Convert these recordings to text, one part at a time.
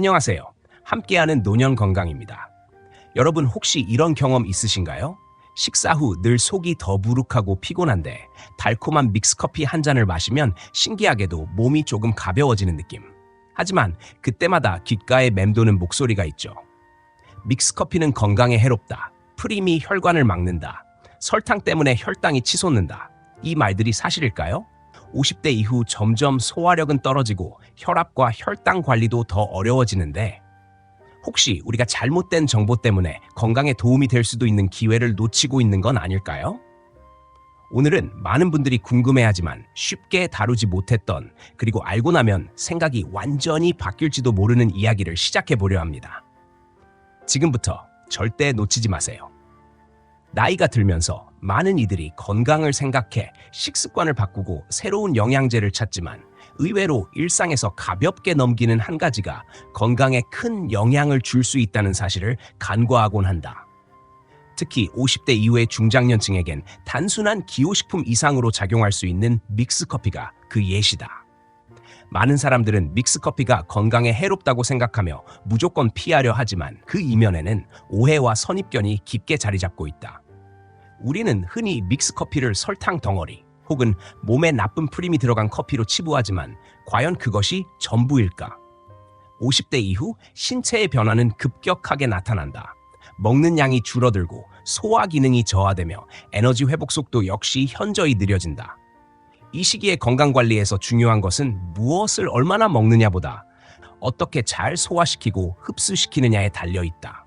안녕하세요. 함께하는 노년 건강입니다. 여러분 혹시 이런 경험 있으신가요? 식사 후 늘 속이 더부룩하고 피곤한데 달콤한 믹스커피 한 잔을 마시면 신기하게도 몸이 조금 가벼워지는 느낌. 하지만 그때마다 귓가에 맴도는 목소리가 있죠. 믹스커피는 건강에 해롭다. 프림이 혈관을 막는다. 설탕 때문에 혈당이 치솟는다. 이 말들이 사실일까요? 50대 이후 점점 소화력은 떨어지고 혈압과 혈당 관리도 더 어려워지는데 혹시 우리가 잘못된 정보 때문에 건강에 도움이 될 수도 있는 기회를 놓치고 있는 건 아닐까요? 오늘은 많은 분들이 궁금해하지만 쉽게 다루지 못했던 그리고 알고 나면 생각이 완전히 바뀔지도 모르는 이야기를 시작해 보려 합니다. 지금부터 절대 놓치지 마세요. 나이가 들면서 많은 이들이 건강을 생각해 식습관을 바꾸고 새로운 영양제를 찾지만 의외로 일상에서 가볍게 넘기는 한 가지가 건강에 큰 영향을 줄 수 있다는 사실을 간과하곤 한다. 특히 50대 이후의 중장년층에겐 단순한 기호식품 이상으로 작용할 수 있는 믹스커피가 그 예시다. 많은 사람들은 믹스커피가 건강에 해롭다고 생각하며 무조건 피하려 하지만 그 이면에는 오해와 선입견이 깊게 자리 잡고 있다. 우리는 흔히 믹스커피를 설탕 덩어리 혹은 몸에 나쁜 프림이 들어간 커피로 치부하지만 과연 그것이 전부일까? 50대 이후 신체의 변화는 급격하게 나타난다. 먹는 양이 줄어들고 소화 기능이 저하되며 에너지 회복 속도 역시 현저히 느려진다. 이 시기에 건강관리에서 중요한 것은 무엇을 얼마나 먹느냐보다 어떻게 잘 소화시키고 흡수시키느냐에 달려있다.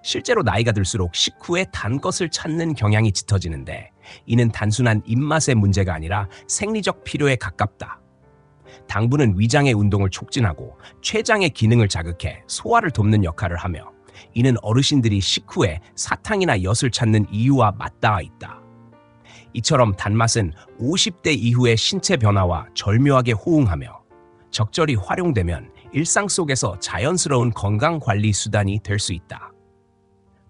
실제로 나이가 들수록 식후에 단 것을 찾는 경향이 짙어지는데 이는 단순한 입맛의 문제가 아니라 생리적 필요에 가깝다. 당분은 위장의 운동을 촉진하고 췌장의 기능을 자극해 소화를 돕는 역할을 하며 이는 어르신들이 식후에 사탕이나 엿을 찾는 이유와 맞닿아 있다. 이처럼 단맛은 50대 이후의 신체 변화와 절묘하게 호응하며 적절히 활용되면 일상 속에서 자연스러운 건강관리 수단이 될 수 있다.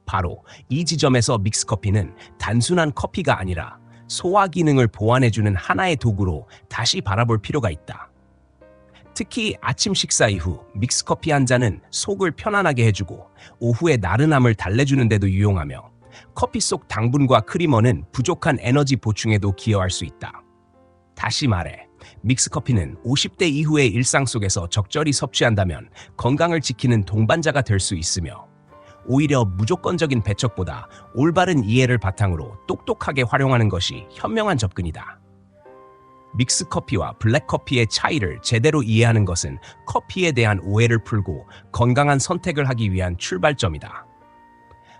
바로 이 지점에서 믹스커피는 단순한 커피가 아니라 소화 기능을 보완해주는 하나의 도구로 다시 바라볼 필요가 있다. 특히 아침 식사 이후 믹스커피 한 잔은 속을 편안하게 해주고 오후의 나른함을 달래주는 데도 유용하며 커피 속 당분과 크리머는 부족한 에너지 보충에도 기여할 수 있다. 다시 말해, 믹스커피는 50대 이후의 일상 속에서 적절히 섭취한다면 건강을 지키는 동반자가 될 수 있으며 오히려 무조건적인 배척보다 올바른 이해를 바탕으로 똑똑하게 활용하는 것이 현명한 접근이다. 믹스커피와 블랙커피의 차이를 제대로 이해하는 것은 커피에 대한 오해를 풀고 건강한 선택을 하기 위한 출발점이다.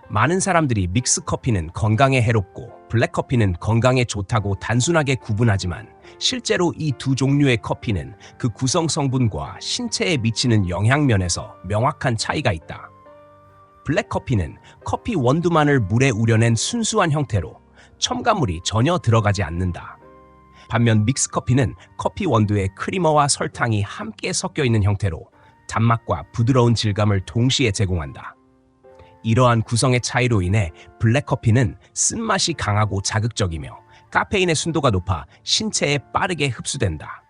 많은 사람들이 믹스커피는 건강에 해롭고 블랙커피는 건강에 좋다고 단순하게 구분하지만 실제로 이 두 종류의 커피는 그 구성 성분과 신체에 미치는 영향면에서 명확한 차이가 있다. 블랙커피는 커피 원두만을 물에 우려낸 순수한 형태로 첨가물이 전혀 들어가지 않는다. 반면 믹스커피는 커피 원두에 크리머와 설탕이 함께 섞여 있는 형태로 단맛과 부드러운 질감을 동시에 제공한다. 이러한 구성의 차이로 인해 블랙커피는 쓴맛이 강하고 자극적이며 카페인의 순도가 높아 신체에 빠르게 흡수된다.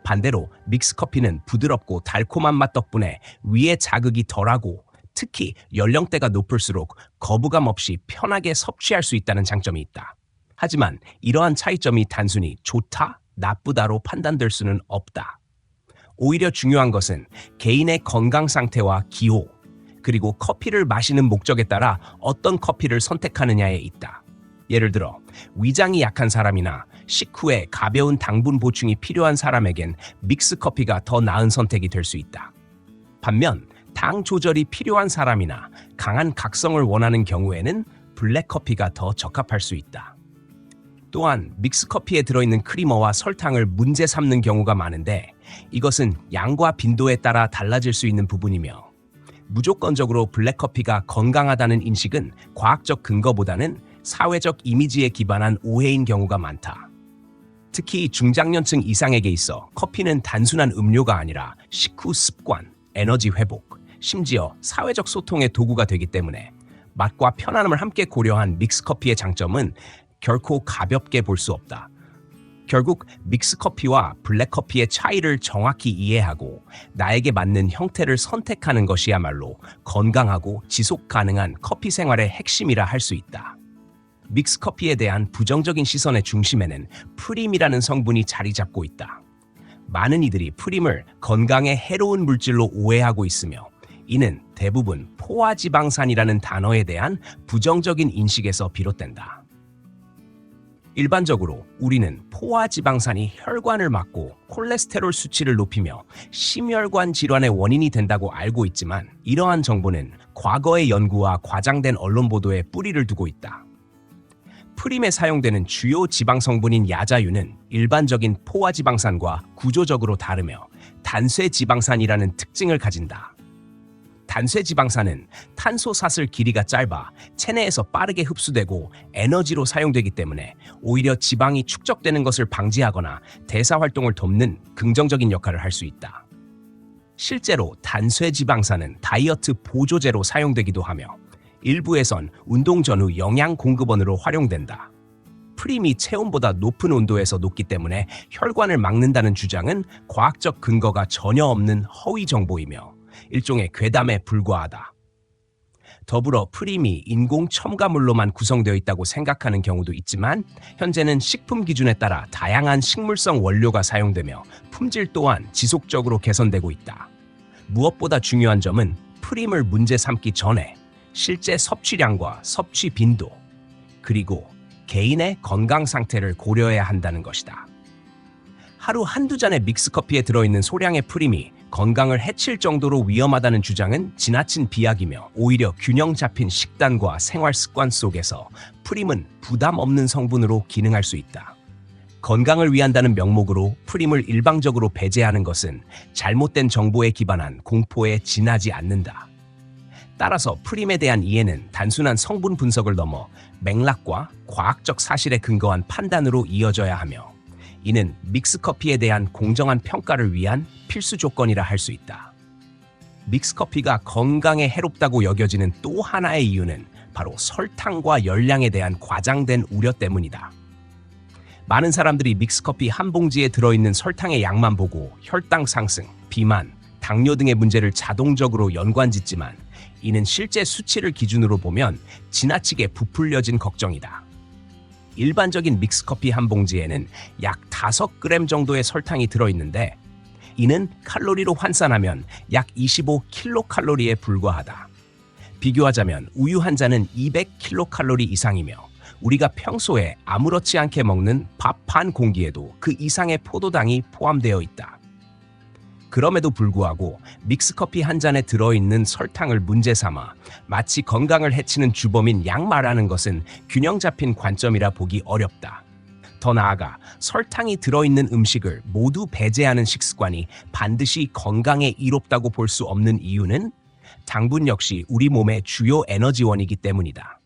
반대로 믹스커피는 부드럽고 달콤한 맛 덕분에 위의 자극이 덜하고 특히 연령대가 높을수록 거부감 없이 편하게 섭취할 수 있다는 장점이 있다. 하지만 이러한 차이점이 단순히 좋다, 나쁘다로 판단될 수는 없다. 오히려 중요한 것은 개인의 건강 상태와 기호, 그리고 커피를 마시는 목적에 따라 어떤 커피를 선택하느냐에 있다. 예를 들어 위장이 약한 사람이나 식후에 가벼운 당분 보충이 필요한 사람에겐 믹스커피가 더 나은 선택이 될 수 있다. 반면 당 조절이 필요한 사람이나 강한 각성을 원하는 경우에는 블랙커피가 더 적합할 수 있다. 또한 믹스커피에 들어있는 크리머와 설탕을 문제 삼는 경우가 많은데 이것은 양과 빈도에 따라 달라질 수 있는 부분이며 무조건적으로 블랙커피가 건강하다는 인식은 과학적 근거보다는 사회적 이미지에 기반한 오해인 경우가 많다. 특히 중장년층 이상에게 있어 커피는 단순한 음료가 아니라 식후 습관, 에너지 회복, 심지어 사회적 소통의 도구가 되기 때문에 맛과 편안함을 함께 고려한 믹스커피의 장점은 결코 가볍게 볼 수 없다. 결국 믹스커피와 블랙커피의 차이를 정확히 이해하고 나에게 맞는 형태를 선택하는 것이야말로 건강하고 지속 가능한 커피 생활의 핵심이라 할 수 있다. 믹스커피에 대한 부정적인 시선의 중심에는 프림이라는 성분이 자리 잡고 있다. 많은 이들이 프림을 건강에 해로운 물질로 오해하고 있으며 이는 대부분 포화지방산이라는 단어에 대한 부정적인 인식에서 비롯된다. 일반적으로 우리는 포화지방산이 혈관을 막고 콜레스테롤 수치를 높이며 심혈관 질환의 원인이 된다고 알고 있지만 이러한 정보는 과거의 연구와 과장된 언론 보도에 뿌리를 두고 있다. 프림에 사용되는 주요 지방 성분인 야자유는 일반적인 포화지방산과 구조적으로 다르며 단쇄지방산이라는 특징을 가진다. 단쇄지방산은 탄소 사슬 길이가 짧아 체내에서 빠르게 흡수되고 에너지로 사용되기 때문에 오히려 지방이 축적되는 것을 방지하거나 대사 활동을 돕는 긍정적인 역할을 할 수 있다. 실제로 단쇄지방산은 다이어트 보조제로 사용되기도 하며 일부에선 운동 전후 영양 공급원으로 활용된다. 프림이 체온보다 높은 온도에서 녹기 때문에 혈관을 막는다는 주장은 과학적 근거가 전혀 없는 허위 정보이며 일종의 괴담에 불과하다. 더불어 프림이 인공 첨가물로만 구성되어 있다고 생각하는 경우도 있지만 현재는 식품 기준에 따라 다양한 식물성 원료가 사용되며 품질 또한 지속적으로 개선되고 있다. 무엇보다 중요한 점은 프림을 문제 삼기 전에 실제 섭취량과 섭취 빈도, 그리고 개인의 건강 상태를 고려해야 한다는 것이다. 하루 한두 잔의 믹스커피에 들어있는 소량의 프림이 건강을 해칠 정도로 위험하다는 주장은 지나친 비약이며 오히려 균형 잡힌 식단과 생활 습관 속에서 프림은 부담 없는 성분으로 기능할 수 있다. 건강을 위한다는 명목으로 프림을 일방적으로 배제하는 것은 잘못된 정보에 기반한 공포에 지나지 않는다. 따라서 프림에 대한 이해는 단순한 성분 분석을 넘어 맥락과 과학적 사실에 근거한 판단으로 이어져야 하며 이는 믹스커피에 대한 공정한 평가를 위한 필수 조건이라 할 수 있다. 믹스커피가 건강에 해롭다고 여겨지는 또 하나의 이유는 바로 설탕과 열량에 대한 과장된 우려 때문이다. 많은 사람들이 믹스커피 한 봉지에 들어있는 설탕의 양만 보고 혈당 상승, 비만, 당뇨 등의 문제를 자동적으로 연관짓지만 이는 실제 수치를 기준으로 보면 지나치게 부풀려진 걱정이다. 일반적인 믹스커피 한 봉지에는 약 5g 정도의 설탕이 들어있는데 이는 칼로리로 환산하면 약 25kcal에 불과하다. 비교하자면 우유 한 잔은 200kcal 이상이며 우리가 평소에 아무렇지 않게 먹는 밥 한 공기에도 그 이상의 포도당이 포함되어 있다. 그럼에도 불구하고 믹스커피 한 잔에 들어있는 설탕을 문제 삼아 마치 건강을 해치는 주범인 양말하는 것은 균형 잡힌 관점이라 보기 어렵다. 더 나아가 설탕이 들어있는 음식을 모두 배제하는 식습관이 반드시 건강에 이롭다고 볼 수 없는 이유는 당분 역시 우리 몸의 주요 에너지원이기 때문이다.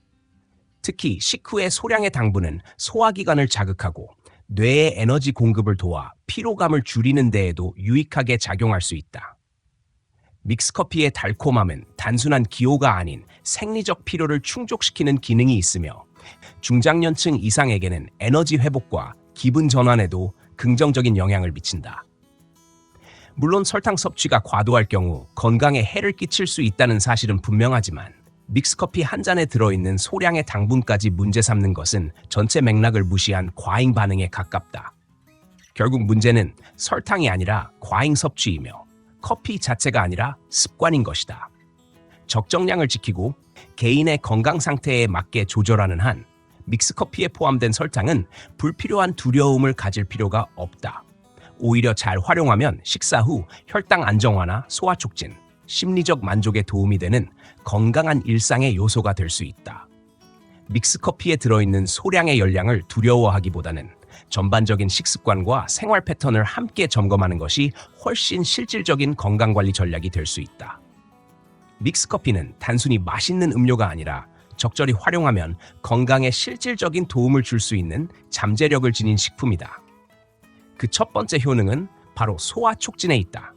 특히 식후의 소량의 당분은 소화기관을 자극하고 뇌의 에너지 공급을 도와 피로감을 줄이는 데에도 유익하게 작용할 수 있다. 믹스커피의 달콤함은 단순한 기호가 아닌 생리적 피로를 충족시키는 기능이 있으며 중장년층 이상에게는 에너지 회복과 기분 전환에도 긍정적인 영향을 미친다. 물론 설탕 섭취가 과도할 경우 건강에 해를 끼칠 수 있다는 사실은 분명하지만 믹스커피 한 잔에 들어있는 소량의 당분까지 문제 삼는 것은 전체 맥락을 무시한 과잉 반응에 가깝다. 결국 문제는 설탕이 아니라 과잉 섭취이며 커피 자체가 아니라 습관인 것이다. 적정량을 지키고 개인의 건강 상태에 맞게 조절하는 한 믹스커피에 포함된 설탕은 불필요한 두려움을 가질 필요가 없다. 오히려 잘 활용하면 식사 후 혈당 안정화나 소화 촉진, 심리적 만족에 도움이 되는 건강한 일상의 요소가 될 수 있다. 믹스커피에 들어있는 소량의 열량을 두려워하기보다는 전반적인 식습관과 생활 패턴을 함께 점검하는 것이 훨씬 실질적인 건강관리 전략이 될 수 있다. 믹스커피는 단순히 맛있는 음료가 아니라 적절히 활용하면 건강에 실질적인 도움을 줄 수 있는 잠재력을 지닌 식품이다. 그 첫 번째 효능은 바로 소화 촉진에 있다.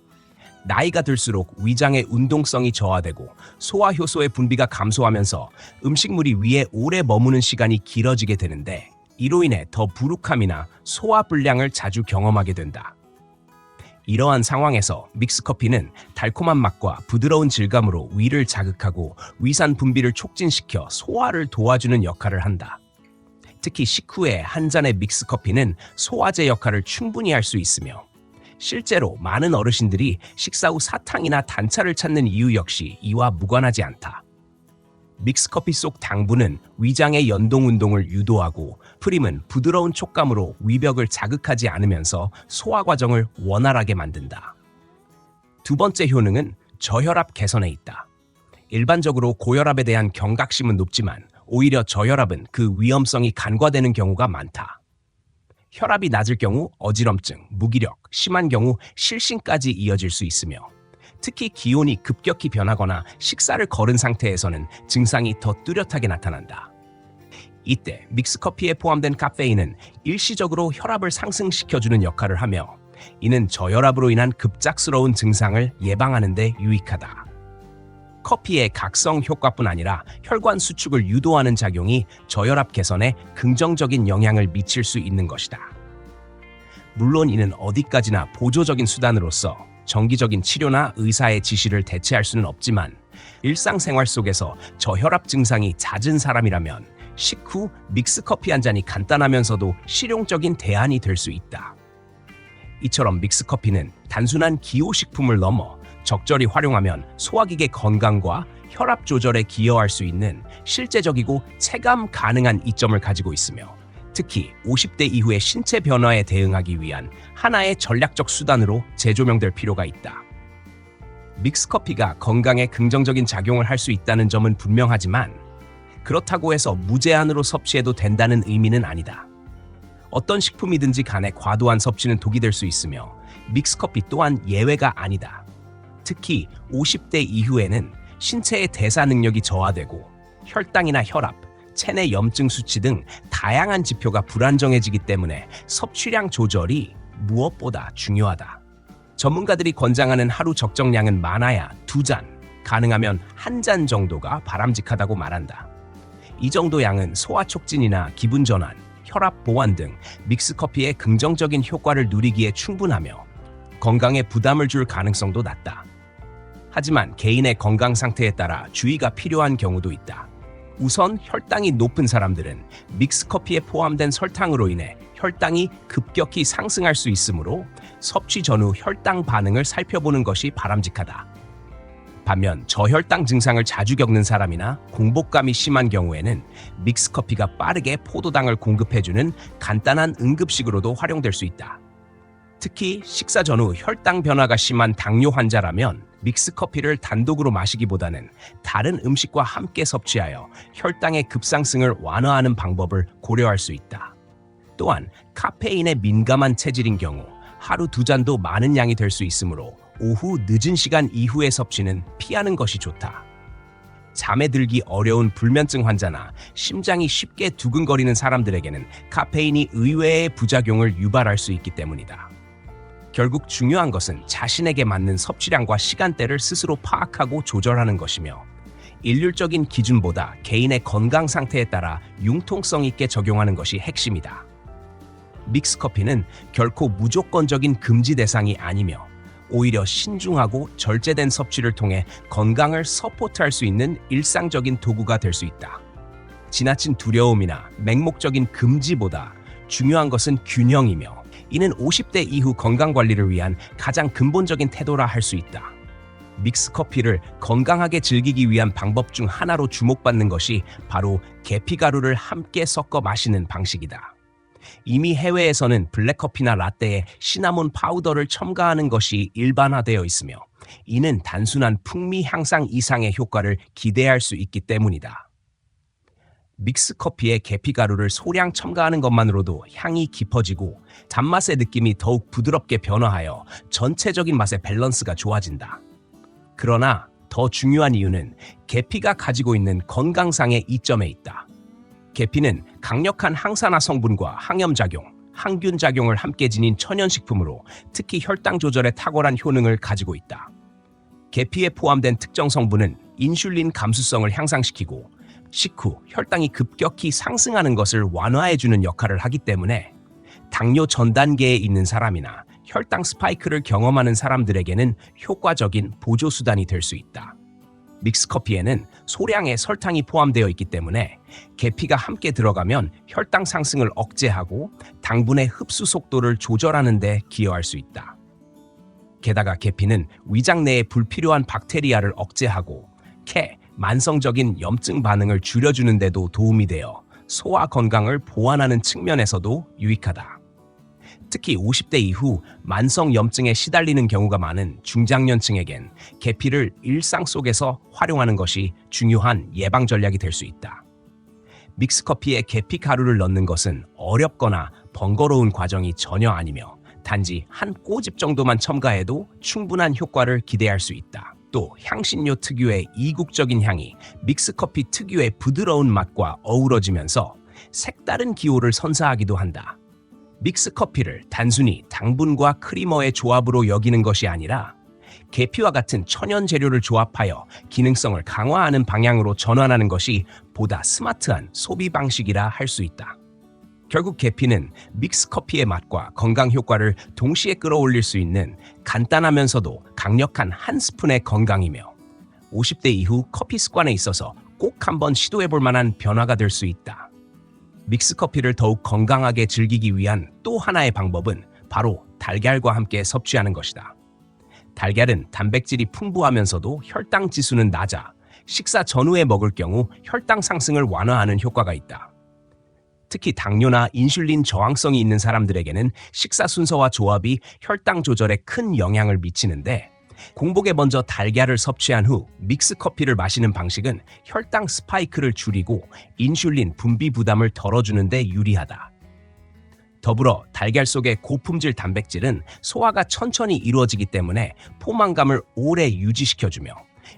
나이가 들수록 위장의 운동성이 저하되고 소화효소의 분비가 감소하면서 음식물이 위에 오래 머무는 시간이 길어지게 되는데 이로 인해 더 부룩함이나 소화불량을 자주 경험하게 된다. 이러한 상황에서 믹스커피는 달콤한 맛과 부드러운 질감으로 위를 자극하고 위산 분비를 촉진시켜 소화를 도와주는 역할을 한다. 특히 식후에 한 잔의 믹스커피는 소화제 역할을 충분히 할 수 있으며 실제로 많은 어르신들이 식사 후 사탕이나 단차를 찾는 이유 역시 이와 무관하지 않다. 믹스커피 속 당분은 위장의 연동 운동을 유도하고 프림은 부드러운 촉감으로 위벽을 자극하지 않으면서 소화 과정을 원활하게 만든다. 두 번째 효능은 저혈압 개선에 있다. 일반적으로 고혈압에 대한 경각심은 높지만 오히려 저혈압은 그 위험성이 간과되는 경우가 많다. 혈압이 낮을 경우 어지럼증, 무기력, 심한 경우 실신까지 이어질 수 있으며 특히 기온이 급격히 변하거나 식사를 거른 상태에서는 증상이 더 뚜렷하게 나타난다. 이때 믹스커피에 포함된 카페인은 일시적으로 혈압을 상승시켜주는 역할을 하며 이는 저혈압으로 인한 급작스러운 증상을 예방하는 데 유익하다. 커피의 각성 효과뿐 아니라 혈관 수축을 유도하는 작용이 저혈압 개선에 긍정적인 영향을 미칠 수 있는 것이다. 물론 이는 어디까지나 보조적인 수단으로서 정기적인 치료나 의사의 지시를 대체할 수는 없지만 일상생활 속에서 저혈압 증상이 잦은 사람이라면 식후 믹스커피 한 잔이 간단하면서도 실용적인 대안이 될 수 있다. 이처럼 믹스커피는 단순한 기호식품을 넘어 적절히 활용하면 소화기계 건강과 혈압 조절에 기여할 수 있는 실제적이고 체감 가능한 이점을 가지고 있으며 특히 50대 이후의 신체 변화에 대응하기 위한 하나의 전략적 수단으로 재조명될 필요가 있다. 믹스커피가 건강에 긍정적인 작용을 할 수 있다는 점은 분명하지만 그렇다고 해서 무제한으로 섭취해도 된다는 의미는 아니다. 어떤 식품이든지 간에 과도한 섭취는 독이 될 수 있으며 믹스커피 또한 예외가 아니다. 특히 50대 이후에는 신체의 대사 능력이 저하되고 혈당이나 혈압, 체내 염증 수치 등 다양한 지표가 불안정해지기 때문에 섭취량 조절이 무엇보다 중요하다. 전문가들이 권장하는 하루 적정량은 많아야 2잔, 가능하면 1잔 정도가 바람직하다고 말한다. 이 정도 양은 소화 촉진이나 기분 전환, 혈압 보완 등 믹스커피의 긍정적인 효과를 누리기에 충분하며 건강에 부담을 줄 가능성도 낮다. 하지만 개인의 건강 상태에 따라 주의가 필요한 경우도 있다. 우선 혈당이 높은 사람들은 믹스커피에 포함된 설탕으로 인해 혈당이 급격히 상승할 수 있으므로 섭취 전후 혈당 반응을 살펴보는 것이 바람직하다. 반면 저혈당 증상을 자주 겪는 사람이나 공복감이 심한 경우에는 믹스커피가 빠르게 포도당을 공급해주는 간단한 응급식으로도 활용될 수 있다. 특히 식사 전후 혈당 변화가 심한 당뇨 환자라면 믹스커피를 단독으로 마시기보다는 다른 음식과 함께 섭취하여 혈당의 급상승을 완화하는 방법을 고려할 수 있다. 또한 카페인에 민감한 체질인 경우 하루 2잔도 많은 양이 될 수 있으므로 오후 늦은 시간 이후의 섭취는 피하는 것이 좋다. 잠에 들기 어려운 불면증 환자나 심장이 쉽게 두근거리는 사람들에게는 카페인이 의외의 부작용을 유발할 수 있기 때문이다. 결국 중요한 것은 자신에게 맞는 섭취량과 시간대를 스스로 파악하고 조절하는 것이며 일률적인 기준보다 개인의 건강 상태에 따라 융통성 있게 적용하는 것이 핵심이다. 믹스커피는 결코 무조건적인 금지 대상이 아니며 오히려 신중하고 절제된 섭취를 통해 건강을 서포트할 수 있는 일상적인 도구가 될 수 있다. 지나친 두려움이나 맹목적인 금지보다 중요한 것은 균형이며 이는 50대 이후 건강관리를 위한 가장 근본적인 태도라 할 수 있다. 믹스커피를 건강하게 즐기기 위한 방법 중 하나로 주목받는 것이 바로 계피가루를 함께 섞어 마시는 방식이다. 이미 해외에서는 블랙커피나 라떼에 시나몬 파우더를 첨가하는 것이 일반화되어 있으며 이는 단순한 풍미 향상 이상의 효과를 기대할 수 있기 때문이다. 믹스커피에 계피가루를 소량 첨가하는 것만으로도 향이 깊어지고 단맛의 느낌이 더욱 부드럽게 변화하여 전체적인 맛의 밸런스가 좋아진다. 그러나 더 중요한 이유는 계피가 가지고 있는 건강상의 이점에 있다. 계피는 강력한 항산화 성분과 항염작용, 항균작용을 함께 지닌 천연식품으로 특히 혈당 조절에 탁월한 효능을 가지고 있다. 계피에 포함된 특정 성분은 인슐린 감수성을 향상시키고 식후 혈당이 급격히 상승하는 것을 완화해주는 역할을 하기 때문에 당뇨 전 단계에 있는 사람이나 혈당 스파이크를 경험하는 사람들에게는 효과적인 보조수단이 될 수 있다. 믹스커피에는 소량의 설탕이 포함되어 있기 때문에 계피가 함께 들어가면 혈당 상승을 억제하고 당분의 흡수 속도를 조절하는 데 기여할 수 있다. 게다가 계피는 위장 내에 불필요한 박테리아를 억제하고 만성적인 염증 반응을 줄여주는 데도 도움이 되어 소화 건강을 보완하는 측면에서도 유익하다. 특히 50대 이후 만성 염증에 시달리는 경우가 많은 중장년층에겐 계피를 일상 속에서 활용하는 것이 중요한 예방 전략이 될 수 있다. 믹스커피에 계피 가루를 넣는 것은 어렵거나 번거로운 과정이 전혀 아니며 단지 한 꼬집 정도만 첨가해도 충분한 효과를 기대할 수 있다. 또 향신료 특유의 이국적인 향이 믹스커피 특유의 부드러운 맛과 어우러지면서 색다른 기호를 선사하기도 한다. 믹스커피를 단순히 당분과 크리머의 조합으로 여기는 것이 아니라 계피와 같은 천연 재료를 조합하여 기능성을 강화하는 방향으로 전환하는 것이 보다 스마트한 소비 방식이라 할 수 있다. 결국 계피는 믹스커피의 맛과 건강 효과를 동시에 끌어올릴 수 있는 간단하면서도 강력한 한 스푼의 건강이며 50대 이후 커피 습관에 있어서 꼭 한번 시도해볼 만한 변화가 될 수 있다. 믹스커피를 더욱 건강하게 즐기기 위한 또 하나의 방법은 바로 달걀과 함께 섭취하는 것이다. 달걀은 단백질이 풍부하면서도 혈당 지수는 낮아 식사 전후에 먹을 경우 혈당 상승을 완화하는 효과가 있다. 특히 당뇨나 인슐린 저항성이 있는 사람들에게는 식사 순서와 조합이 혈당 조절에 큰 영향을 미치는데 공복에 먼저 달걀을 섭취한 후 믹스커피를 마시는 방식은 혈당 스파이크를 줄이고 인슐린 분비 부담을 덜어주는 데 유리하다. 더불어 달걀 속의 고품질 단백질은 소화가 천천히 이루어지기 때문에 포만감을 오래 유지시켜주며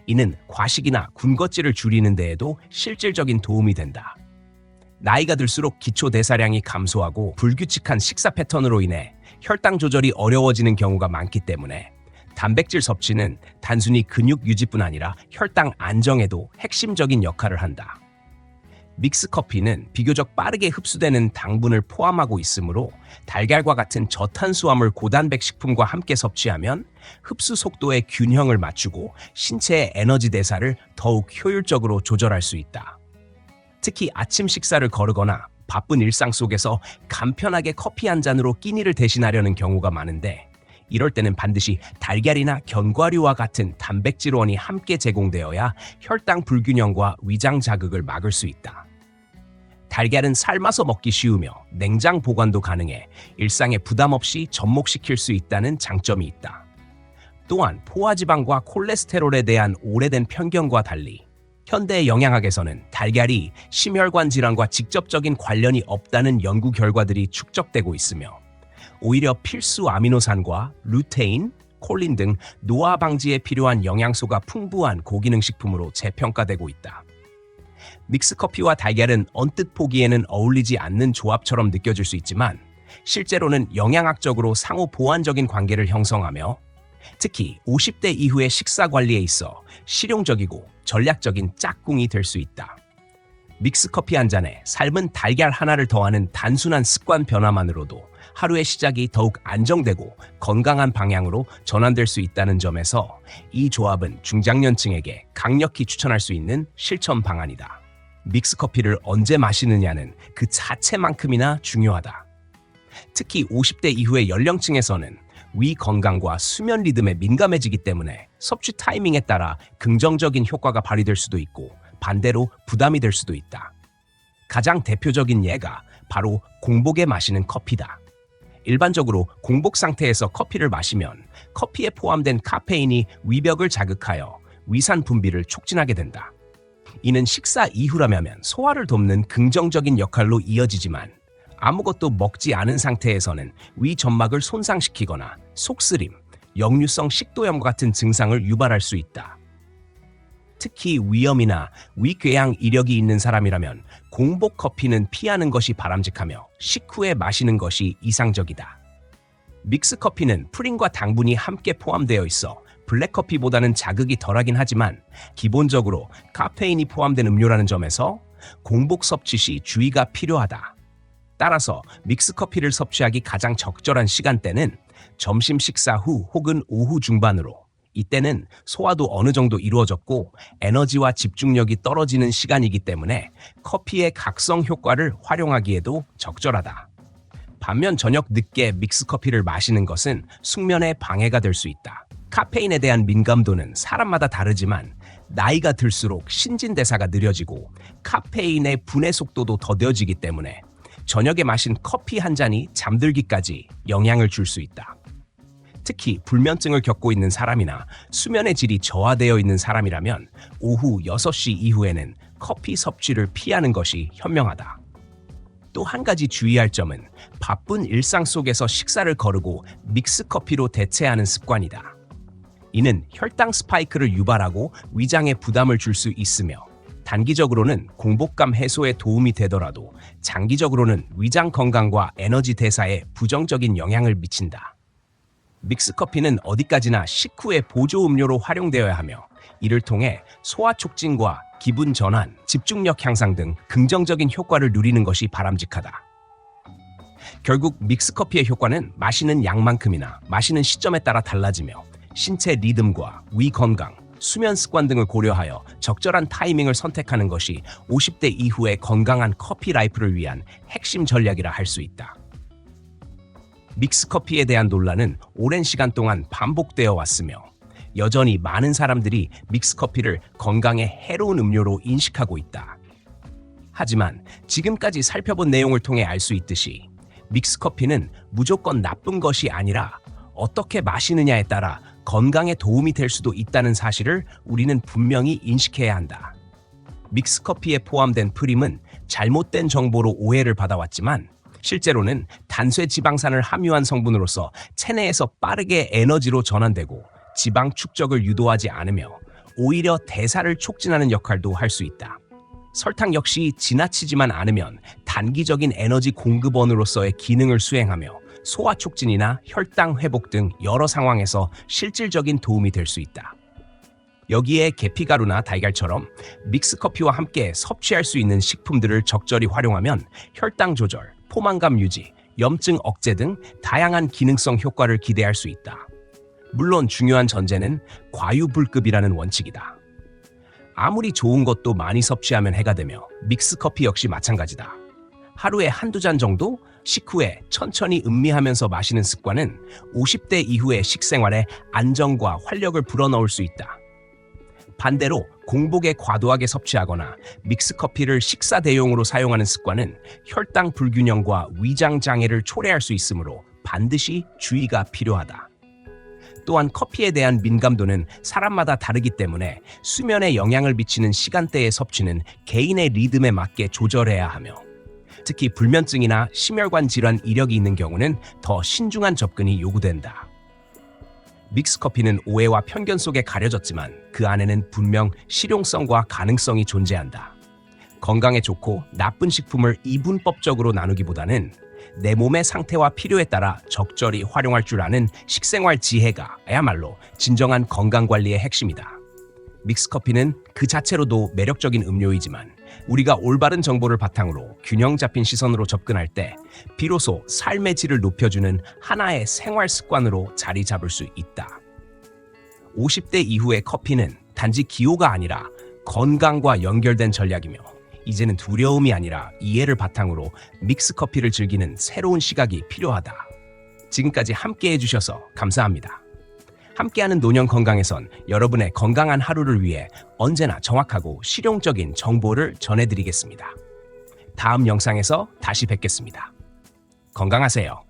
이는 과식이나 군것질을 줄이는 데에도 실질적인 도움이 된다. 나이가 들수록 기초 대사량이 감소하고 불규칙한 식사 패턴으로 인해 혈당 조절이 어려워지는 경우가 많기 때문에 단백질 섭취는 단순히 근육 유지뿐 아니라 혈당 안정에도 핵심적인 역할을 한다. 믹스커피는 비교적 빠르게 흡수되는 당분을 포함하고 있으므로 달걀과 같은 저탄수화물 고단백 식품과 함께 섭취하면 흡수 속도의 균형을 맞추고 신체의 에너지 대사를 더욱 효율적으로 조절할 수 있다. 특히 아침 식사를 거르거나 바쁜 일상 속에서 간편하게 커피 한 잔으로 끼니를 대신하려는 경우가 많은데 이럴 때는 반드시 달걀이나 견과류와 같은 단백질원이 함께 제공되어야 혈당 불균형과 위장 자극을 막을 수 있다. 달걀은 삶아서 먹기 쉬우며 냉장 보관도 가능해 일상에 부담 없이 접목시킬 수 있다는 장점이 있다. 또한 포화지방과 콜레스테롤에 대한 오래된 편견과 달리 현대 영양학에서는 달걀이 심혈관 질환과 직접적인 관련이 없다는 연구 결과들이 축적되고 있으며 오히려 필수 아미노산과 루테인, 콜린 등 노화 방지에 필요한 영양소가 풍부한 고기능 식품으로 재평가되고 있다. 믹스커피와 달걀은 언뜻 보기에는 어울리지 않는 조합처럼 느껴질 수 있지만 실제로는 영양학적으로 상호 보완적인 관계를 형성하며 특히 50대 이후의 식사 관리에 있어 실용적이고 전략적인 짝꿍이 될 수 있다. 믹스커피 한 잔에 삶은 달걀 하나를 더하는 단순한 습관 변화만으로도 하루의 시작이 더욱 안정되고 건강한 방향으로 전환될 수 있다는 점에서 이 조합은 중장년층에게 강력히 추천할 수 있는 실천 방안이다. 믹스커피를 언제 마시느냐는 그 자체만큼이나 중요하다. 특히 50대 이후의 연령층에서는 위 건강과 수면 리듬에 민감해지기 때문에 섭취 타이밍에 따라 긍정적인 효과가 발휘될 수도 있고 반대로 부담이 될 수도 있다. 가장 대표적인 예가 바로 공복에 마시는 커피다. 일반적으로 공복 상태에서 커피를 마시면 커피에 포함된 카페인이 위벽을 자극하여 위산 분비를 촉진하게 된다. 이는 식사 이후라면 소화를 돕는 긍정적인 역할로 이어지지만 아무것도 먹지 않은 상태에서는 위 점막을 손상시키거나 속쓰림, 역류성 식도염 같은 증상을 유발할 수 있다. 특히 위염이나 위궤양 이력이 있는 사람이라면 공복 커피는 피하는 것이 바람직하며 식후에 마시는 것이 이상적이다. 믹스 커피는 프린과 당분이 함께 포함되어 있어 블랙커피보다는 자극이 덜하긴 하지만 기본적으로 카페인이 포함된 음료라는 점에서 공복 섭취 시 주의가 필요하다. 따라서 믹스커피를 섭취하기 가장 적절한 시간대는 점심 식사 후 혹은 오후 중반으로, 이때는 소화도 어느 정도 이루어졌고 에너지와 집중력이 떨어지는 시간이기 때문에 커피의 각성 효과를 활용하기에도 적절하다. 반면 저녁 늦게 믹스커피를 마시는 것은 숙면에 방해가 될 수 있다. 카페인에 대한 민감도는 사람마다 다르지만 나이가 들수록 신진대사가 느려지고 카페인의 분해 속도도 더뎌지기 때문에 저녁에 마신 커피 한 잔이 잠들기까지 영향을 줄 수 있다. 특히 불면증을 겪고 있는 사람이나 수면의 질이 저하되어 있는 사람이라면 오후 6시 이후에는 커피 섭취를 피하는 것이 현명하다. 또 한 가지 주의할 점은 바쁜 일상 속에서 식사를 거르고 믹스커피로 대체하는 습관이다. 이는 혈당 스파이크를 유발하고 위장에 부담을 줄 수 있으며 단기적으로는 공복감 해소에 도움이 되더라도 장기적으로는 위장 건강과 에너지 대사에 부정적인 영향을 미친다. 믹스커피는 어디까지나 식후의 보조 음료로 활용되어야 하며 이를 통해 소화 촉진과 기분 전환, 집중력 향상 등 긍정적인 효과를 누리는 것이 바람직하다. 결국 믹스커피의 효과는 마시는 양만큼이나 마시는 시점에 따라 달라지며 신체 리듬과 위 건강, 수면 습관 등을 고려하여 적절한 타이밍을 선택하는 것이 50대 이후의 건강한 커피 라이프를 위한 핵심 전략이라 할 수 있다. 믹스커피에 대한 논란은 오랜 시간 동안 반복되어 왔으며 여전히 많은 사람들이 믹스커피를 건강에 해로운 음료로 인식하고 있다. 하지만 지금까지 살펴본 내용을 통해 알 수 있듯이 믹스커피는 무조건 나쁜 것이 아니라 어떻게 마시느냐에 따라 건강에 도움이 될 수도 있다는 사실을 우리는 분명히 인식해야 한다. 믹스커피에 포함된 프림은 잘못된 정보로 오해를 받아왔지만 실제로는 단쇄 지방산을 함유한 성분으로서 체내에서 빠르게 에너지로 전환되고 지방 축적을 유도하지 않으며 오히려 대사를 촉진하는 역할도 할 수 있다. 설탕 역시 지나치지만 않으면 단기적인 에너지 공급원으로서의 기능을 수행하며 소화 촉진이나 혈당 회복 등 여러 상황에서 실질적인 도움이 될 수 있다. 여기에 계피가루나 달걀처럼 믹스커피와 함께 섭취할 수 있는 식품들을 적절히 활용하면 혈당 조절, 포만감 유지, 염증 억제 등 다양한 기능성 효과를 기대할 수 있다. 물론 중요한 전제는 과유불급이라는 원칙이다. 아무리 좋은 것도 많이 섭취하면 해가 되며 믹스커피 역시 마찬가지다. 하루에 한두 잔 정도 식후에 천천히 음미하면서 마시는 습관은 50대 이후의 식생활에 안정과 활력을 불어넣을 수 있다. 반대로 공복에 과도하게 섭취하거나 믹스커피를 식사 대용으로 사용하는 습관은 혈당 불균형과 위장 장애를 초래할 수 있으므로 반드시 주의가 필요하다. 또한 커피에 대한 민감도는 사람마다 다르기 때문에 수면에 영향을 미치는 시간대의 섭취는 개인의 리듬에 맞게 조절해야 하며 특히 불면증이나 심혈관 질환 이력이 있는 경우는 더 신중한 접근이 요구된다. 믹스커피는 오해와 편견 속에 가려졌지만 그 안에는 분명 실용성과 가능성이 존재한다. 건강에 좋고 나쁜 식품을 이분법적으로 나누기보다는 내 몸의 상태와 필요에 따라 적절히 활용할 줄 아는 식생활 지혜가야말로 진정한 건강관리의 핵심이다. 믹스커피는 그 자체로도 매력적인 음료이지만 우리가 올바른 정보를 바탕으로 균형 잡힌 시선으로 접근할 때 비로소 삶의 질을 높여주는 하나의 생활 습관으로 자리 잡을 수 있다. 50대 이후의 커피는 단지 기호가 아니라 건강과 연결된 전략이며 이제는 두려움이 아니라 이해를 바탕으로 믹스커피를 즐기는 새로운 시각이 필요하다. 지금까지 함께 해주셔서 감사합니다. 함께하는 노년 건강에선 여러분의 건강한 하루를 위해 언제나 정확하고 실용적인 정보를 전해드리겠습니다. 다음 영상에서 다시 뵙겠습니다. 건강하세요.